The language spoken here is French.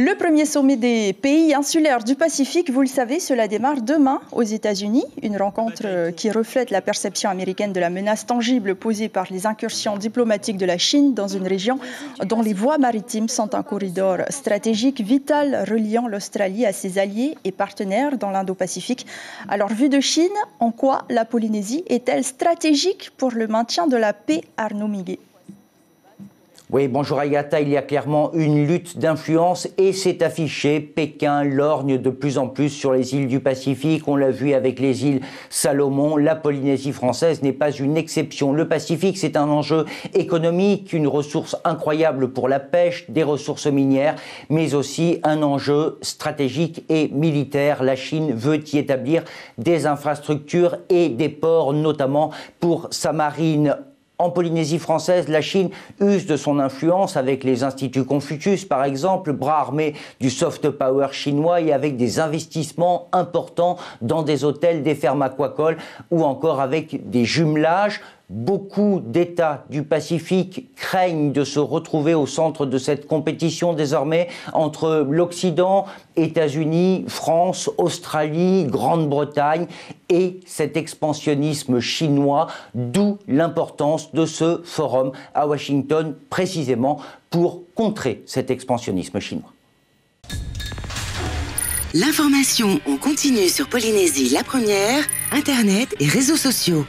Le premier sommet des pays insulaires du Pacifique, vous le savez, cela démarre demain aux États-Unis. Une rencontre qui reflète la perception américaine de la menace tangible posée par les incursions diplomatiques de la Chine dans une région dont les voies maritimes sont un corridor stratégique vital reliant l'Australie à ses alliés et partenaires dans l'Indo-Pacifique. Alors, vue de Chine, en quoi la Polynésie est-elle stratégique pour le maintien de la paix, Arnaud Miguet? Oui, bonjour Agatha, il y a clairement une lutte d'influence et c'est affiché. Pékin lorgne de plus en plus sur les îles du Pacifique. On l'a vu avec les îles Salomon. La Polynésie française n'est pas une exception. Le Pacifique, c'est un enjeu économique, une ressource incroyable pour la pêche, des ressources minières, mais aussi un enjeu stratégique et militaire. La Chine veut y établir des infrastructures et des ports, notamment pour sa marine. En Polynésie française, la Chine use de son influence avec les instituts Confucius, par exemple, bras armés du soft power chinois et avec des investissements importants dans des hôtels, des fermes aquacoles ou encore avec des jumelages. Beaucoup d'États du Pacifique craignent de se retrouver au centre de cette compétition désormais entre l'Occident, États-Unis, France, Australie, Grande-Bretagne et cet expansionnisme chinois, d'où l'importance de ce forum à Washington précisément pour contrer cet expansionnisme chinois. L'information en continu sur Polynésie la première, Internet et réseaux sociaux.